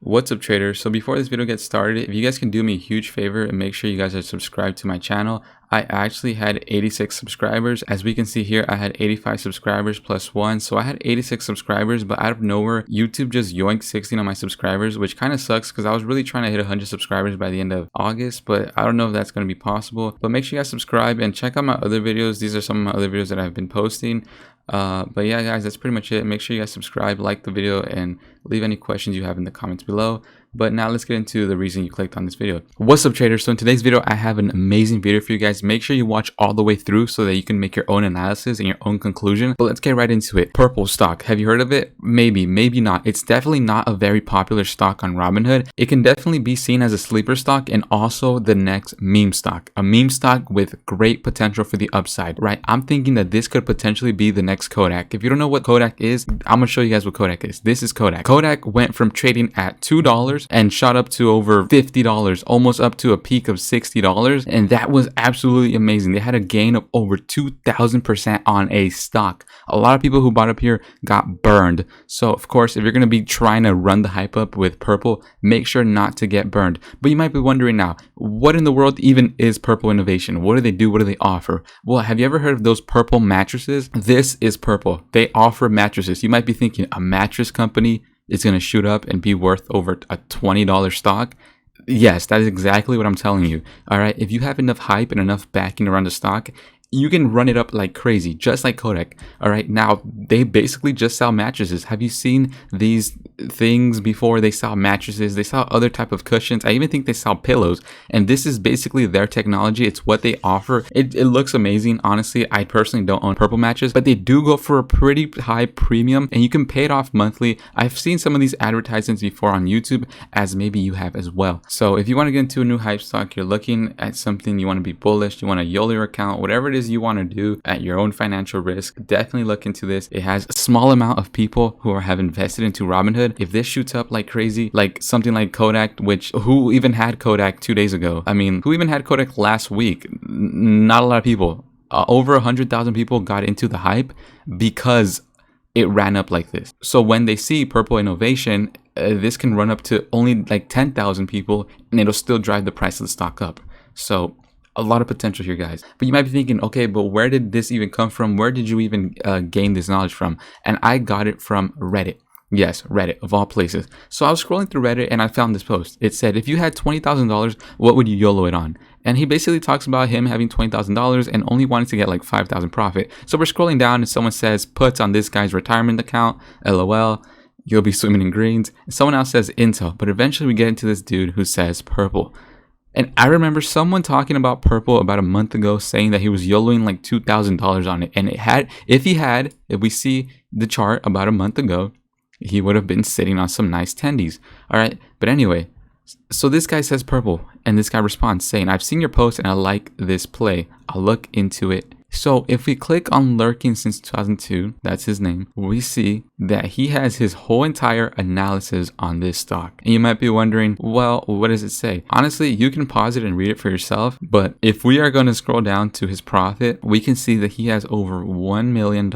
What's up, traders? So before this video gets started, if you guys can do me a huge favor and make sure you guys are subscribed to my channel. I actually had 86 subscribers. As we can see here, I had 85 subscribers plus one. So I had 86 subscribers, but out of nowhere, YouTube just yoinked 16 on my subscribers, which kind of sucks because I was really trying to hit 100 subscribers by the end of August, but I don't know if that's going to be possible. But make sure you guys subscribe and check out my other videos. These are some of my other videos that I've been posting. But yeah, guys, that's pretty much it. Make sure you guys subscribe, like the video, and leave any questions you have in the comments below. But now let's get into the reason you clicked on this video. What's up, traders? So in today's video, I have an amazing video for you guys. Make sure you watch all the way through so that you can make your own analysis and your own conclusion. But let's get right into it. Purple stock. Have you heard of it? Maybe, maybe not. It's definitely not a very popular stock on Robinhood. It can definitely be seen as a sleeper stock and also the next meme stock. A meme stock with great potential for the upside, right? I'm thinking that this could potentially be the next Kodak. If you don't know what Kodak is, I'm gonna show you guys what Kodak is. This is Kodak. Kodak went from trading at $2 and shot up to over $50, almost up to a peak of $60, and that was absolutely amazing. They had a gain of over 2,000% on a stock. A lot of people who bought up here got burned. So of course, if you're going to be trying to run the hype up with Purple, make sure not to get burned. But you might be wondering now, what in the world even is Purple Innovation? What do they do? What do they offer? Well, have you ever heard of those Purple mattresses? This is Purple. They offer mattresses. You might be thinking, a mattress company is going to shoot up and be worth over a $20 stock. Yes, that is exactly what I'm telling you. All right. If you have enough hype and enough backing around the stock, you can run it up like crazy, just like Kodak. All right. Now, they basically just sell mattresses. Have you seen these things before? They sell mattresses. They sell other type of cushions. I even think they sell pillows. And this is basically their technology. It's what they offer. It looks amazing. Honestly, I personally don't own Purple mattress, but they do go for a pretty high premium and you can pay it off monthly. I've seen some of these advertisements before on YouTube, as maybe you have as well. So if you want to get into a new hype stock, you're looking at something, you want to be bullish, you want to YOLO your account, whatever it is you want to do at your own financial risk, definitely look into this. It has a small amount of people who have invested into Robinhood. If this shoots up like crazy, like something like Kodak, which who even had Kodak 2 days ago? I mean, who even had Kodak last week? Not a lot of people. Over 100,000 people got into the hype because it ran up like this. So when they see Purple Innovation, this can run up to only like 10,000 people and it'll still drive the price of the stock up. So a lot of potential here, guys. But you might be thinking, okay, but where did this even come from? Where did you even gain this knowledge from? And I got it from Reddit. Yes, Reddit, of all places. So I was scrolling through Reddit and I found this post. It said, if you had $20,000, what would you YOLO it on? And he basically talks about him having $20,000 and only wanting to get like 5,000 profit. So we're scrolling down and someone says, puts on this guy's retirement account, LOL. You'll be swimming in greens. And someone else says Intel, but eventually we get into this dude who says Purple. And I remember someone talking about Purple about a month ago, saying that he was YOLOing like $2,000 on it. And if we see the chart about a month ago, he would have been sitting on some nice tendies. All right. But anyway, so this guy says Purple and this guy responds saying, I've seen your post and I like this play. I'll look into it. So if we click on lurking since 2002, that's his name, we see that he has his whole entire analysis on this stock. And you might be wondering, well, what does it say? Honestly, you can pause it and read it for yourself. But if we are going to scroll down to his profit, we can see that he has over $1 million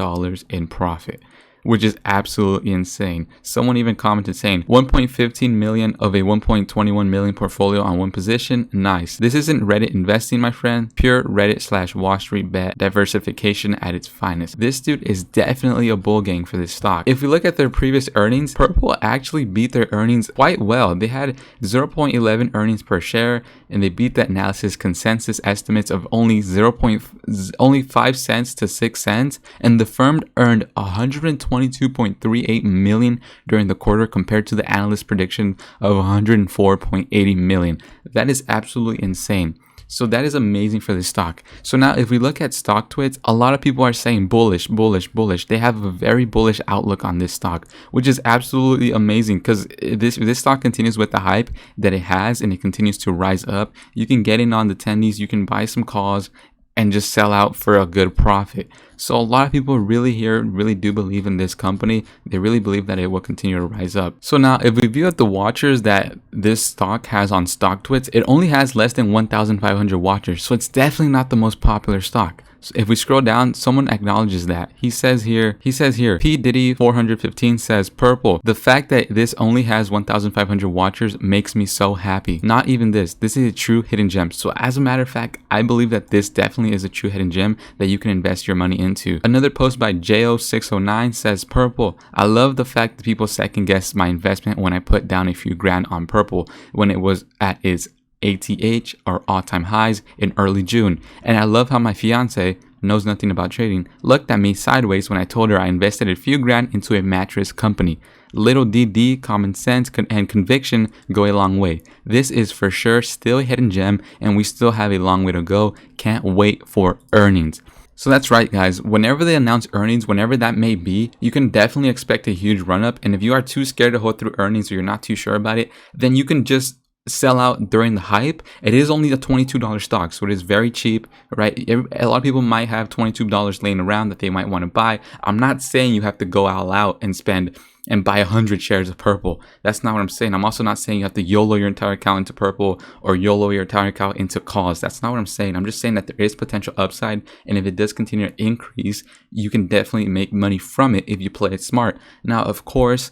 in profit, which is absolutely insane. Someone even commented saying 1.15 million of a 1.21 million portfolio on one position. Nice. This isn't Reddit investing, my friend. Pure Reddit / Wall Street bet diversification at its finest. This dude is definitely a bull gang for this stock. If we look at their previous earnings, Purple actually beat their earnings quite well. They had 0.11 earnings per share and they beat the analysis consensus estimates of only 5 cents to 6 cents. And the firm earned 122.38 million during the quarter compared to the analyst prediction of 104.80 million. That is absolutely insane. So that is amazing for this stock. So now if we look at stock twits, a lot of people are saying bullish, bullish, bullish. They have a very bullish outlook on this stock, which is absolutely amazing because if this stock continues with the hype that it has and it continues to rise up, you can get in on the tendies, you can buy some calls and just sell out for a good profit. So a lot of people really do believe in this company. They really believe that it will continue to rise up. So now if we view at the watchers that this stock has on StockTwits, it only has less than 1,500 watchers. So it's definitely not the most popular stock. So if we scroll down, someone acknowledges that. He says here, P Diddy 415 says, purple, the fact that this only has 1,500 watchers makes me so happy. Not even this is a true hidden gem. So as a matter of fact, I believe that this definitely is a true hidden gem that you can invest your money into. Another post by Jo609 says, purple, I love the fact that people second guess my investment when I put down a few grand on purple when it was at its ATH or all-time highs in early June. And I love how my fiance knows nothing about trading looked at me sideways when I told her I invested a few grand into a mattress company. Little DD, common sense and conviction go a long way. This is for sure still a hidden gem, and we still have a long way to go. Can't wait for earnings. So that's right, guys. Whenever they announce earnings, whenever that may be, you can definitely expect a huge run up. And if you are too scared to hold through earnings or you're not too sure about it, then you can just sell out during the hype. It is only a $22 stock, so it is very cheap, right? A lot of people might have $22 laying around that they might want to buy. I'm not saying you have to go all out and spend and buy 100 shares of purple. That's not what I'm saying. I'm also not saying you have to YOLO your entire account into purple or YOLO your entire account into calls. That's not what I'm saying. I'm just saying that there is potential upside, and if it does continue to increase, you can definitely make money from it if you play it smart. Now, of course,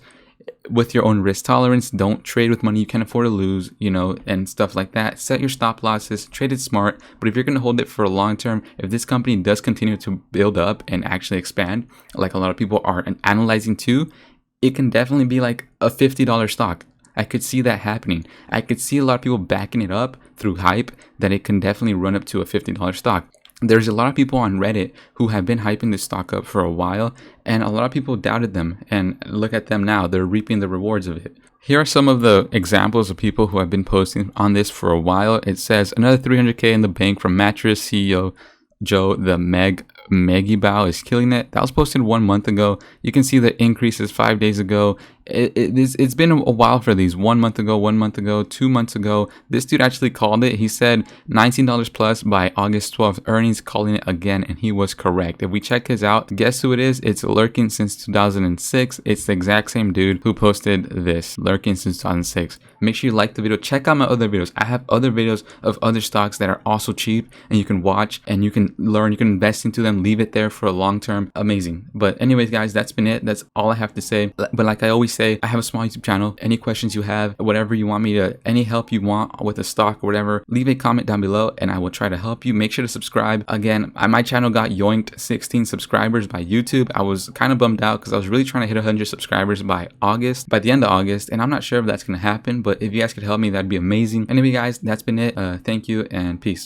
with your own risk tolerance, don't trade with money you can't afford to lose, you know, and stuff like that. Set your stop losses, trade it smart. But if you're going to hold it for a long term, if this company does continue to build up and actually expand, like a lot of people are analyzing too, it can definitely be like a $50 stock. I could see that happening. I could see a lot of people backing it up through hype that it can definitely run up to a $50 stock. There's a lot of people on Reddit who have been hyping this stock up for a while, and a lot of people doubted them, and look at them now. They're reaping the rewards of it. Here are some of the examples of people who have been posting on this for a while. It says another 300K in the bank from mattress CEO Joe the Meggy Bow is killing it. That was posted 1 month ago. You can see the increases 5 days ago. It's been a while for these. 1 month ago, 1 month ago, 2 months ago. This dude actually called it. He said $19 plus by August 12th earnings, calling it again, and he was correct. If we check his out, guess who it is? It's lurking since 2006. It's the exact same dude who posted this, lurking since 2006. Make sure you like the video. Check out my other videos. I have other videos of other stocks that are also cheap, and you can watch and you can learn. You can invest into them, leave it there for a long term. Amazing. But anyways, guys, that's been it. That's all I have to say. But like I always say, I have a small YouTube channel. Any questions you have, whatever you want me to, any help you want with a stock or whatever, leave a comment down below and I will try to help you. Make sure to subscribe. Again, my channel got yoinked 16 subscribers by YouTube. I was kind of bummed out because I was really trying to hit 100 subscribers by the end of August, and I'm not sure if that's going to happen, but if you guys could help me, that'd be amazing. Anyway, guys, that's been it. Thank you and peace.